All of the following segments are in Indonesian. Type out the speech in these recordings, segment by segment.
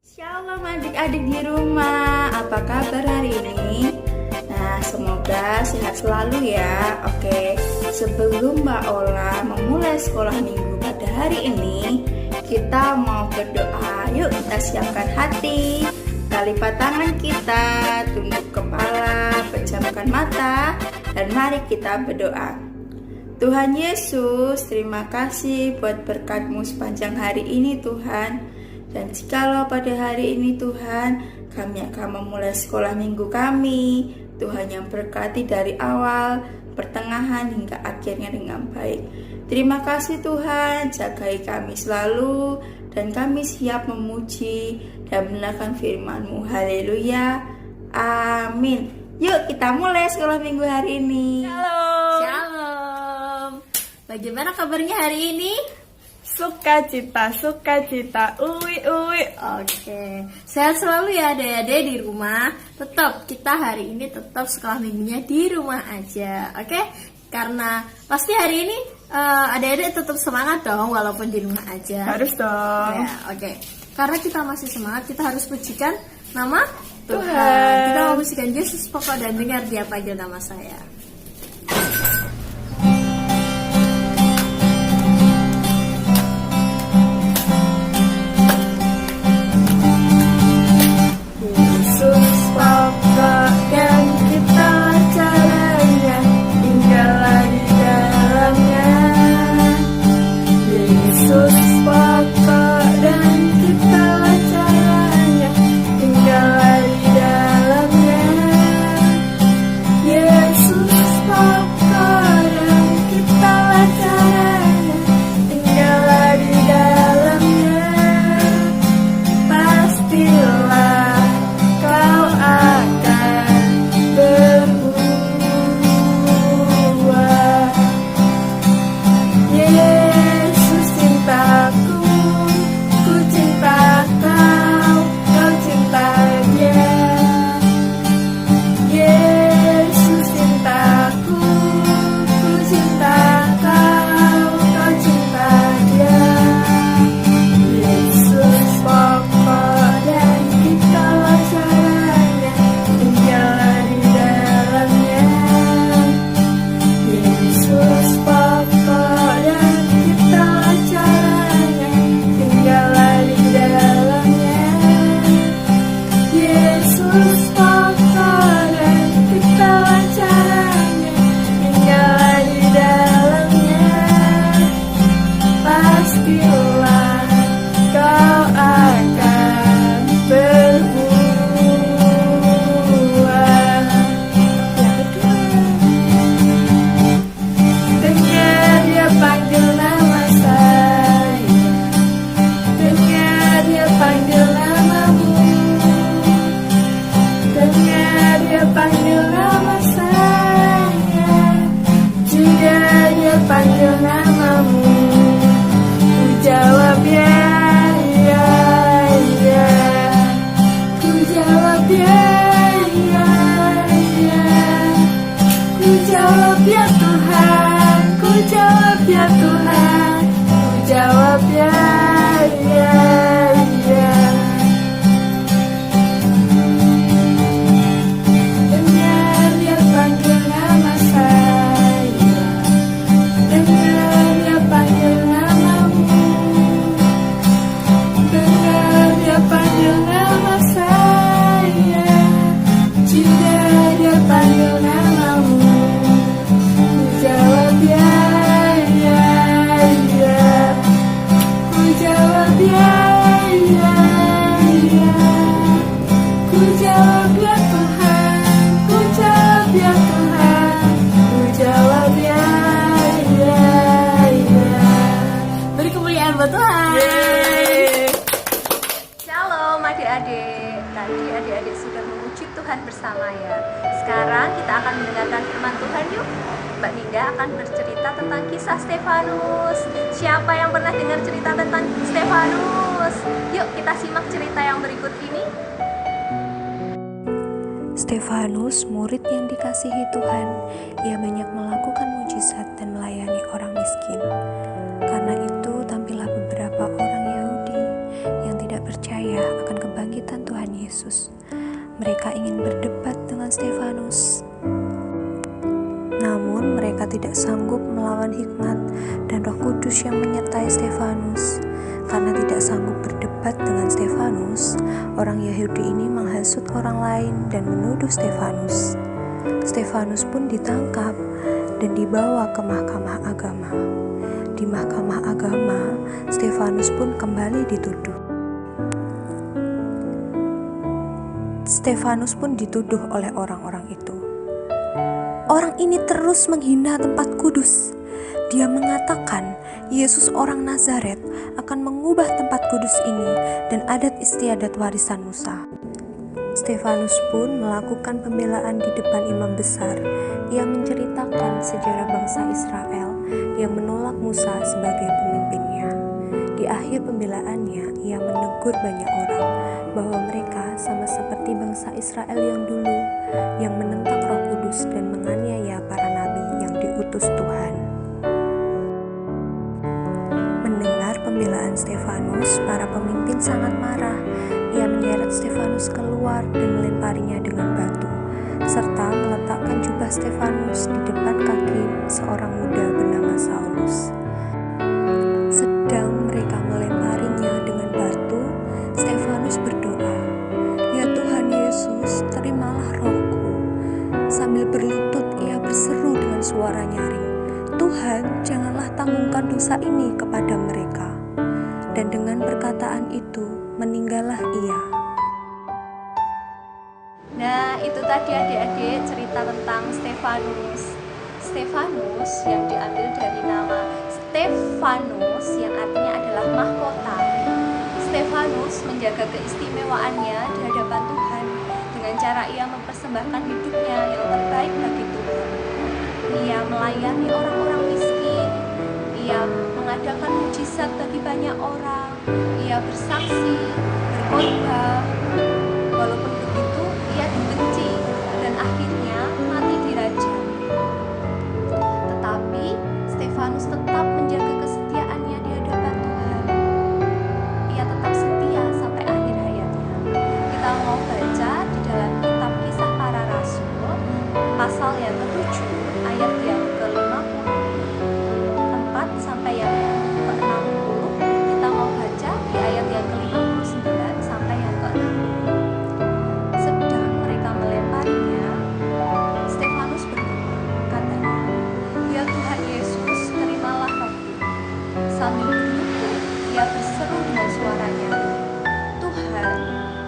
Shalom adik-adik di rumah, apa kabar hari ini? Nah, semoga sehat selalu ya. Oke, sebelum Mbak Ola memulai sekolah minggu pada hari ini, kita mau berdoa. Yuk kita siapkan hati, kita lipat tangan kita, tunduk kepala, pejamkan mata, dan mari kita berdoa. Tuhan Yesus, terima kasih buat berkat-Mu sepanjang hari ini Tuhan. Dan jikalau pada hari ini Tuhan, kami akan memulai sekolah minggu kami, Tuhan yang berkati dari awal, pertengahan hingga akhirnya dengan baik. Terima kasih Tuhan, jagai kami selalu, dan kami siap memuji dan mendengarkan firman-Mu. Haleluya, amin. Yuk kita mulai sekolah minggu hari ini. Shalom. Shalom. Bagaimana kabarnya hari ini? Sukacita, uwi. Oke, sehat selalu ya adik-adik di rumah. Tetap kita hari ini tetap sekolah minggunya di rumah aja. Oke, karena pasti hari ini adik-adik tetap semangat dong walaupun di rumah aja. Harus dong. Ya, oke. Karena kita masih semangat, kita harus pujikan nama Tuhan. Tuhan. Kita mau pujikan Yesus pokok dan dengar Dia panggil nama saya. Adik-adik sudah memuji Tuhan bersama ya. Sekarang kita akan mendengarkan firman Tuhan yuk. Mbak Ninda akan bercerita tentang kisah Stefanus. Siapa yang pernah dengar cerita tentang Stefanus? Yuk kita simak cerita yang berikut ini. Stefanus, murid yang dikasihi Tuhan, ia banyak melakukan mujizat dan melayani orang miskin. Karena itu tampillah beberapa orang Yahudi yang tidak percaya akan kebangkitan Mereka ingin berdebat dengan Stefanus. Namun mereka tidak sanggup melawan hikmat dan Roh Kudus yang menyertai Stefanus. Karena tidak sanggup berdebat dengan Stefanus, orang Yahudi ini menghasut orang lain dan menuduh Stefanus. Stefanus pun ditangkap dan dibawa ke mahkamah agama. Di mahkamah agama, Stefanus pun kembali dituduh. Stefanus pun dituduh oleh orang-orang itu. Orang ini terus menghina tempat kudus. Dia mengatakan Yesus orang Nazaret akan mengubah tempat kudus ini dan adat istiadat warisan Musa. Stefanus pun melakukan pembelaan di depan imam besar. Ia menceritakan sejarah bangsa Israel yang menolak Musa sebagai pemimpinnya. Di akhir pembelaannya, ia menegur banyak orang bahwa mereka sama seperti bangsa Israel yang dulu, yang menentang Roh Kudus dan menganiaya para nabi yang diutus Tuhan. Mendengar pembelaan Stefanus, para pemimpin sangat marah. Ia menyeret Stefanus keluar dan melemparinya dengan batu, serta meletakkan jubah Stefanus di depan kaki seorang muda bernama Saulus. Sedang mereka melemparinya dengan batu, Stefanus berdoa, "Ya Tuhan Yesus, terimalah rohku." Sambil berlutut ia berseru dengan suara nyaring, "Tuhan, janganlah tanggungkan dosa ini kepada mereka." Dan dengan perkataan itu, meninggallah ia. Nah, itu tadi adik-adik cerita tentang Stefanus. Stefanus yang diambil dari nama Stefanus yang artinya adalah mahkota. Stefanus menjaga keistimewaannya di hadapan Tuhan dengan cara ia mempersembahkan hidupnya yang terbaik bagi Tuhan. Ia melayani orang-orang miskin, ia mengadakan mujizat bagi banyak orang, ia bersaksi, berkhotbah. Walaupun begitu, ia dibenci dan akhirnya mati dirajam. Tetapi Stefanus tetap menjaga kesetiaannya di hadapan Tuhan. Ia tetap setia sampai akhir hayatnya. Kita mau baca di dalam kitab Kisah Para Rasul, pasal yang ke-7, ayat yang ke-54 sampai yang ke-60. Kita mau baca di ayat yang ke-59 sampai yang ke-60. Sedang mereka melemparinya, Stefanus berdoa, katanya, "Ya Tuhan Yesus, terimalah rohku." Sambil berlutut, ia berseru dengan suara nyaring, "Tuhan,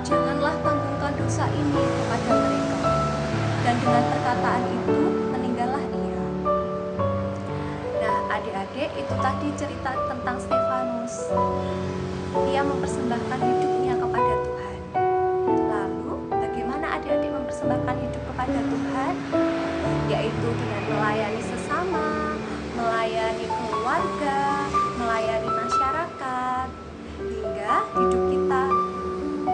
janganlah tanggungkan dosa ini kepada mereka." Dan dengan perkataan itu, meninggallah ia. Nah, adik-adik, itu tadi cerita tentang Stefanus. Ia mempersembahkan hidupnya kepada Tuhan. Lalu, bagaimana adik-adik mempersembahkan hidup kepada Tuhan? Yaitu dengan melayani sesama, melayani keluarga, melayani masyarakat, hingga hidup kita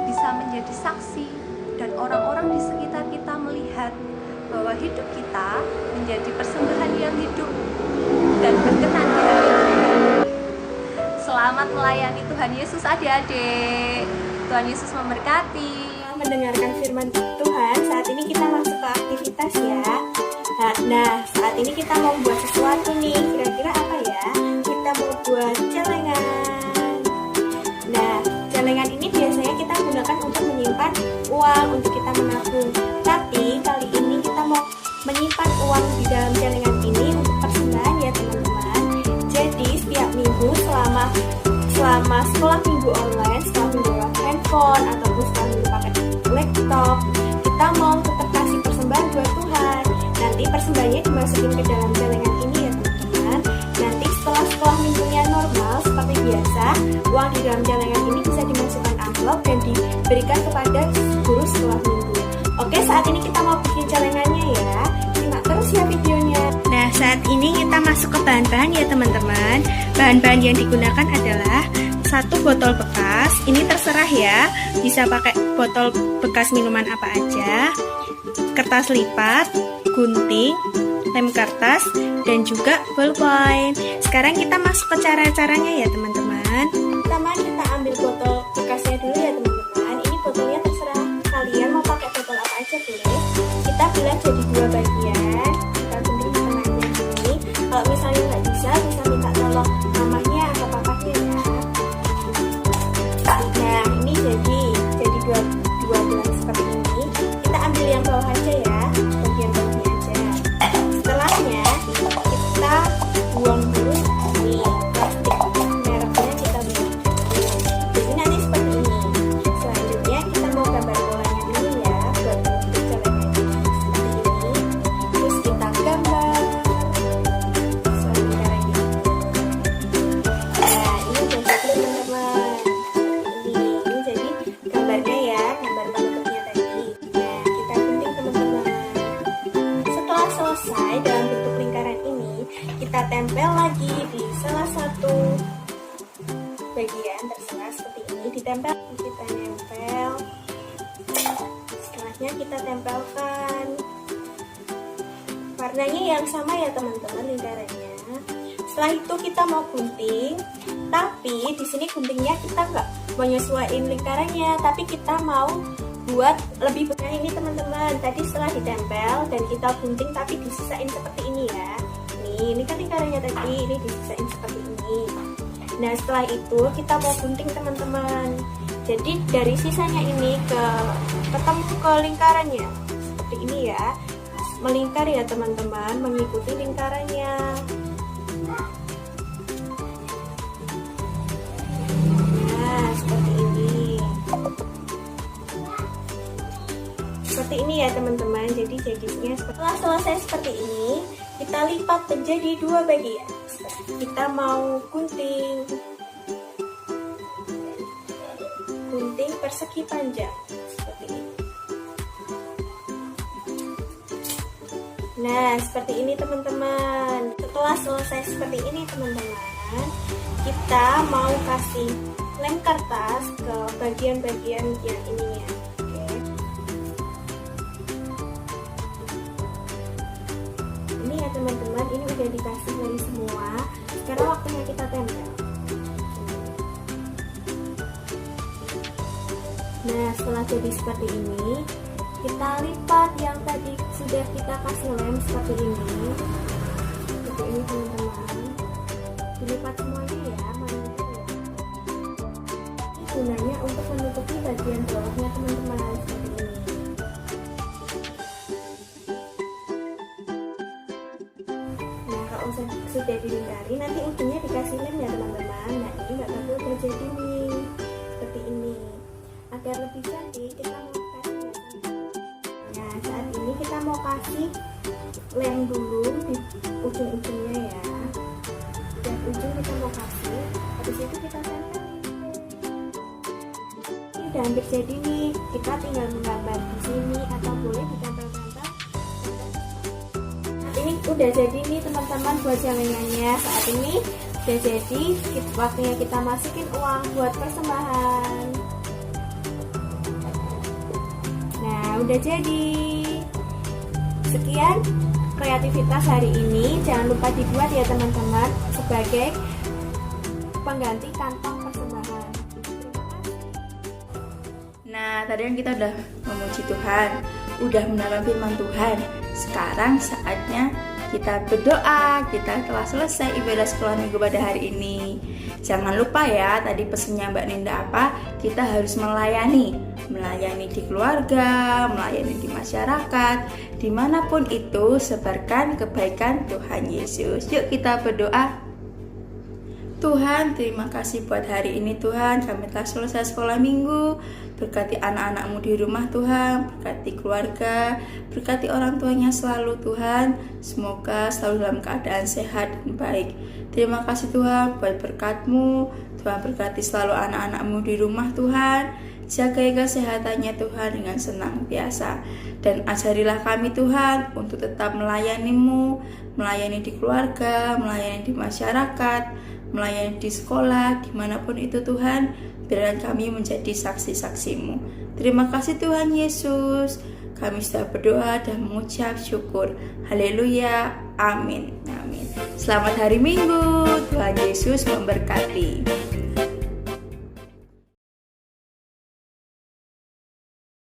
bisa menjadi saksi dan orang-orang di sekitar kita melihat bahwa hidup kita menjadi persembahan yang hidup dan berkenan di hadapan Tuhan. Selamat melayani Tuhan Yesus adik-adik. Tuhan Yesus memberkati. Mendengarkan firman Tuhan, saat ini kita masuk ke aktivitas ya. Nah, saat ini kita mau buat sesuatu nih. Kira-kira apa ya? Kita mau buat celengan. Nah, celengan ini biasanya kita gunakan untuk menyimpan uang, untuk kita menabung. Tapi kali ini kita mau menyimpan uang di dalam celengan ini untuk persembahan ya teman-teman. Jadi setiap minggu selama sekolah minggu online, sekolah minggu lewat handphone ataupun sekolah minggu pakai laptop, kita mau tetap kasih persembahan buat Tuhan. Nanti persembahannya dimasukin ke dalam celengan ini ya teman-teman. Nanti setelah sekolah minggunya normal seperti biasa, uang di dalam celengan ini bisa dimasukkan amplop dan diberikan kepada guru sekolah minggu. Oke, saat ini kita mau bikin celengannya ya. Simak terus ya videonya. Nah, saat ini kita masuk ke bahan-bahan ya teman-teman. Bahan-bahan yang digunakan adalah 1 botol bekas. Ini terserah ya, bisa pakai botol bekas minuman apa aja, kertas lipat, gunting, lem kertas, dan juga ballpoint. Sekarang kita masuk ke cara-caranya ya teman-teman. Pertama kita ambil botol bekasnya dulu ya teman-teman. Ini botolnya terserah kalian mau pakai botol jadi 2 bagian. Kita gunting di tengahnya ini. Kalau misalnya nggak bisa minta tolong mamanya atau papanya ya. Nah, ini jadi dua belah seperti ini. Kita ambil yang bawah aja ya, bagian bawahnya aja. Setelahnya kita buang dulu ini plastik mereknya, kita buang. Jadi nanti seperti ini. Selanjutnya kita mau gambar bolanya dulu ya, buat bentuk celengan seperti ini. Terus kita gambar lingkarannya. Nah, ini udah jadi teman-teman. Ini jadi gambarnya ya, gambar bentuknya tadi. Nah, kita gunting teman-teman. Setelah selesai dalam bentuk lingkaran ini, kita tempel lagi di salah satu bagian terserah seperti ini. Ditempel, kita nempel. Setelahnya kita tempelkan. Warnanya yang sama ya teman-teman lingkarannya. Setelah itu kita mau gunting, tapi di sini guntingnya kita nggak menyesuaikan lingkarannya, tapi kita mau buat lebih besar ini teman-teman. Tadi setelah ditempel dan kita gunting tapi disisain seperti ini ya. Ini kan lingkarannya tadi, ini disisain seperti ini. Nah setelah itu kita mau gunting teman-teman. Jadi dari sisanya ini ketemu ke lingkarannya seperti ini ya. Melingkar ya teman-teman, mengikuti lingkarannya. Nah seperti ini. Seperti ini ya teman-teman. Jadi jadinya setelah selesai seperti ini, kita lipat menjadi 2 bagian. Kita mau gunting persegi panjang seperti ini. Nah seperti ini teman-teman. Setelah selesai seperti ini teman-teman, kita mau kasih lem kertas ke bagian-bagian yang ininya. Ini ya teman-teman, ini udah dikasih dari semua. Sekarang waktunya kita tempel. Nah setelah jadi seperti ini, kita lipat yang tadi sudah kita kasih lem seperti ini. Seperti ini teman-teman. Dilipat semuanya ya, mantul ya. Ini gunanya untuk menutupi bagian bawahnya teman-teman seperti ini. Sudah dilingkari, nanti ujungnya dikasih lem ya teman-teman. Nah ini nggak apa-apa, udah jadi nih seperti ini. Agar lebih cantik kita mau kasih ya. Nah saat ini kita mau kasih lem dulu di ujung-ujungnya ya. Dan ujung kita mau kasih, habis itu kita tempel. Ini udah hampir jadi nih, kita tinggal menggambar di sini atau boleh ditempel-tempel. Ini udah jadi nih teman-teman buat celengannya. Saat ini udah jadi, waktunya kita masukin uang buat persembahan. Nah udah jadi. Sekian kreativitas hari ini. Jangan lupa dibuat ya teman-teman sebagai pengganti kantong persembahan. Nah, tadi kan kita udah memuji Tuhan, udah mendengarkan firman Tuhan. Sekarang saatnya kita berdoa. Kita telah selesai ibadah sekolah minggu pada hari ini. Jangan lupa ya, tadi pesennya Mbak Ninda apa? Kita harus melayani di keluarga, melayani di masyarakat, dimanapun itu, sebarkan kebaikan Tuhan Yesus. Yuk kita berdoa. Tuhan, terima kasih buat hari ini Tuhan. Kami telah selesai sekolah minggu. Berkati anak-anak-Mu di rumah Tuhan, berkati keluarga, berkati orang tuanya selalu Tuhan. Semoga selalu dalam keadaan sehat dan baik. Terima kasih Tuhan buat berkat-Mu. Tuhan berkati selalu anak-anak-Mu di rumah Tuhan. Jagai kesehatannya Tuhan dengan senantiasa. Dan ajarilah kami Tuhan untuk tetap melayani-Mu, melayani di keluarga, melayani di masyarakat, melayani di sekolah, dimanapun itu Tuhan. Biarkan kami menjadi saksi-saksi-Mu. Terima kasih Tuhan Yesus. Kami sudah berdoa dan mengucap syukur. Haleluya. Amin. Amin. Selamat hari Minggu. Tuhan Yesus memberkati.